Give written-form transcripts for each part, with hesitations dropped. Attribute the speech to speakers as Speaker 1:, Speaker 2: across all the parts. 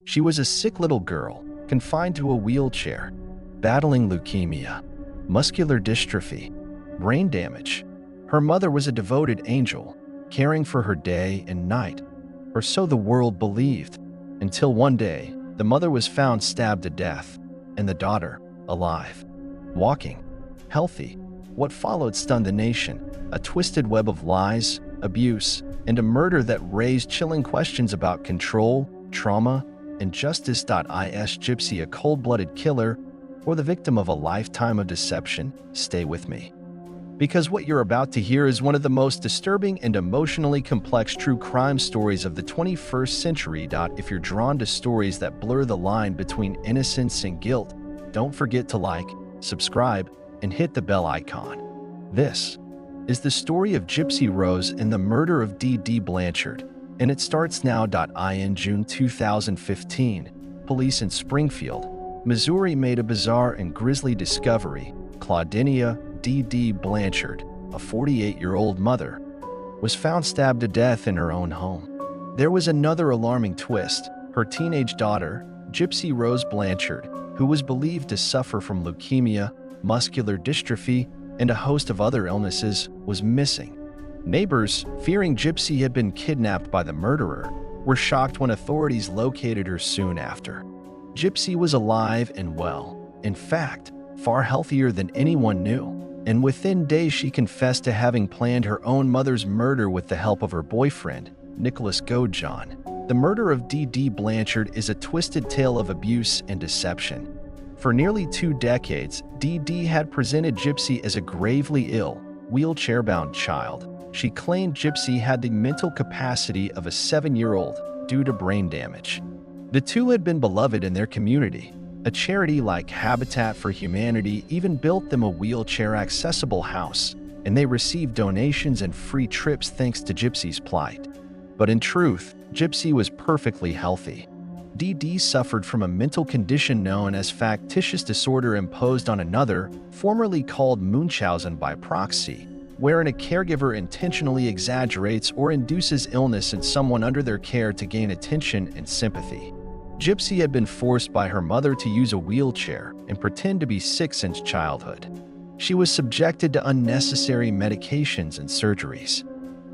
Speaker 1: She was a sick little girl, confined to a wheelchair, battling leukemia, muscular dystrophy, brain damage. Her mother was a devoted angel, caring for her day and night, or so the world believed, until one day, the mother was found stabbed to death, and the daughter, alive, walking, healthy. What followed stunned the nation, a twisted web of lies, abuse, and a murder that raised chilling questions about control, trauma, and justice. Is Gypsy a cold-blooded killer or the victim of a lifetime of deception? Stay with me, because what you're about to hear is one of the most disturbing and emotionally complex true crime stories of the 21st century. If you're drawn to stories that blur the line between innocence and guilt, don't forget to like, subscribe, and hit the bell icon. This is the story of Gypsy Rose and the murder of Dee Dee Blanchard, and it starts now. In June 2015, police in Springfield, Missouri made a bizarre and grisly discovery. Claudinia Dee Dee Blanchard, a 48-year-old mother, was found stabbed to death in her own home. There was another alarming twist. Her teenage daughter, Gypsy Rose Blanchard, who was believed to suffer from leukemia, muscular dystrophy, and a host of other illnesses, was missing. Neighbors, fearing Gypsy had been kidnapped by the murderer, were shocked when authorities located her soon after. Gypsy was alive and well, in fact, far healthier than anyone knew. And within days she confessed to having planned her own mother's murder with the help of her boyfriend, Nicholas Godejohn. The murder of Dee Dee Blanchard is a twisted tale of abuse and deception. For nearly 2 decades, Dee Dee had presented Gypsy as a gravely ill, wheelchair-bound child. She claimed Gypsy had the mental capacity of a 7-year-old due to brain damage. The two had been beloved in their community. A charity like Habitat for Humanity even built them a wheelchair-accessible house, and they received donations and free trips thanks to Gypsy's plight. But in truth, Gypsy was perfectly healthy. Dee Dee suffered from a mental condition known as factitious disorder imposed on another, formerly called Munchausen by proxy, wherein a caregiver intentionally exaggerates or induces illness in someone under their care to gain attention and sympathy. Gypsy had been forced by her mother to use a wheelchair and pretend to be sick since childhood. She was subjected to unnecessary medications and surgeries.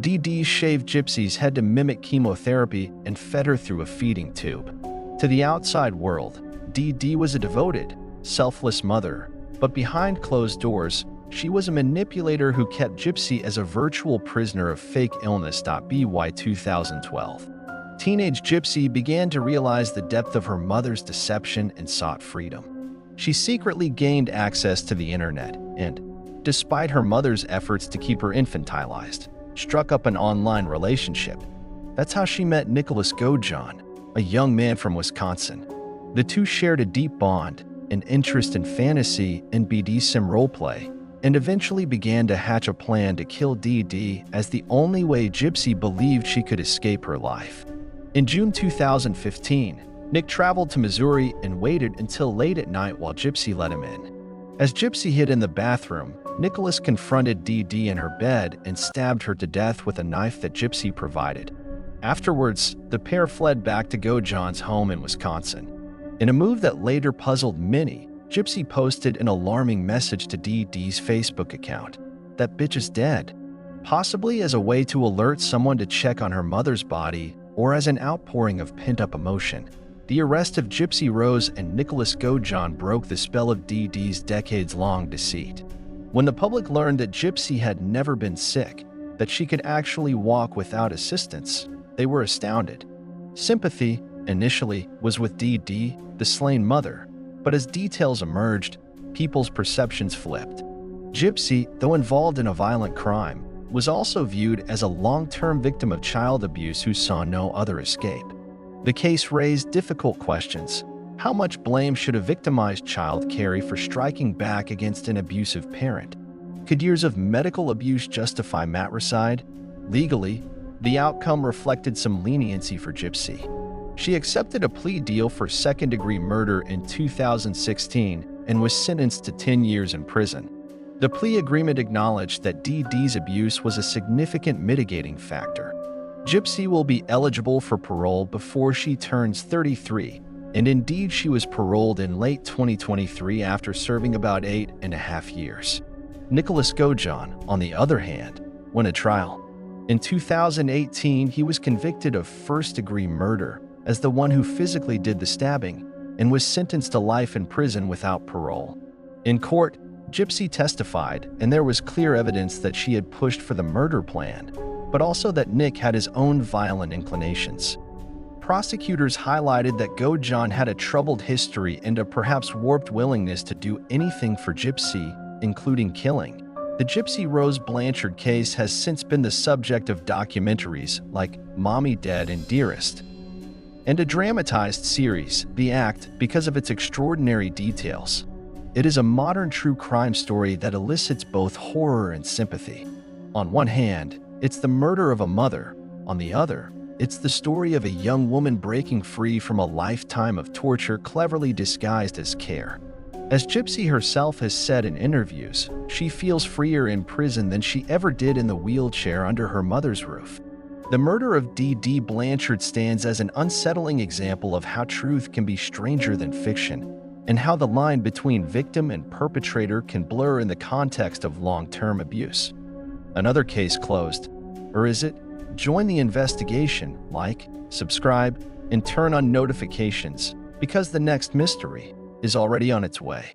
Speaker 1: Dee Dee shaved Gypsy's head to mimic chemotherapy and fed her through a feeding tube. To the outside world, Dee Dee was a devoted, selfless mother, but behind closed doors, she was a manipulator who kept Gypsy as a virtual prisoner of fake illness. By 2012. Teenage Gypsy began to realize the depth of her mother's deception and sought freedom. She secretly gained access to the internet and, despite her mother's efforts to keep her infantilized, struck up an online relationship. That's how she met Nicholas Godejohn, a young man from Wisconsin. The two shared a deep bond, an interest in fantasy and BDSM roleplay, and eventually began to hatch a plan to kill Dee Dee as the only way Gypsy believed she could escape her life. In June 2015, Nick traveled to Missouri and waited until late at night while Gypsy let him in. As Gypsy hid in the bathroom, Nicholas confronted Dee Dee in her bed and stabbed her to death with a knife that Gypsy provided. Afterwards, the pair fled back to Godejohn's home in Wisconsin. In a move that later puzzled many, Gypsy posted an alarming message to Dee Dee's Facebook account. "That bitch is dead," possibly as a way to alert someone to check on her mother's body or as an outpouring of pent-up emotion. The arrest of Gypsy Rose and Nicholas Godejohn broke the spell of Dee Dee's decades-long deceit. When the public learned that Gypsy had never been sick, that she could actually walk without assistance, they were astounded. Sympathy, initially, was with Dee Dee, the slain mother, but as details emerged, people's perceptions flipped. Gypsy, though involved in a violent crime, was also viewed as a long-term victim of child abuse who saw no other escape. The case raised difficult questions. How much blame should a victimized child carry for striking back against an abusive parent? Could years of medical abuse justify matricide? Legally, the outcome reflected some leniency for Gypsy. She accepted a plea deal for second-degree murder in 2016 and was sentenced to 10 years in prison. The plea agreement acknowledged that Dee Dee's abuse was a significant mitigating factor. Gypsy will be eligible for parole before she turns 33, and indeed she was paroled in late 2023 after serving about 8.5 years. Nicholas Godejohn, on the other hand, went to trial. In 2018, he was convicted of first-degree murder as the one who physically did the stabbing and was sentenced to life in prison without parole. In court, Gypsy testified, and there was clear evidence that she had pushed for the murder plan, but also that Nick had his own violent inclinations. Prosecutors highlighted that Godejohn had a troubled history and a perhaps warped willingness to do anything for Gypsy, including killing. The Gypsy Rose Blanchard case has since been the subject of documentaries like Mommy Dead and Dearest, and a dramatized series, The Act, because of its extraordinary details. It is a modern true crime story that elicits both horror and sympathy. On one hand, it's the murder of a mother. On the other, it's the story of a young woman breaking free from a lifetime of torture cleverly disguised as care. As Gypsy herself has said in interviews, she feels freer in prison than she ever did in the wheelchair under her mother's roof. The murder of Dee Dee Blanchard stands as an unsettling example of how truth can be stranger than fiction, and how the line between victim and perpetrator can blur in the context of long-term abuse. Another case closed. Or is it? Join the investigation, like, subscribe, and turn on notifications, because the next mystery is already on its way.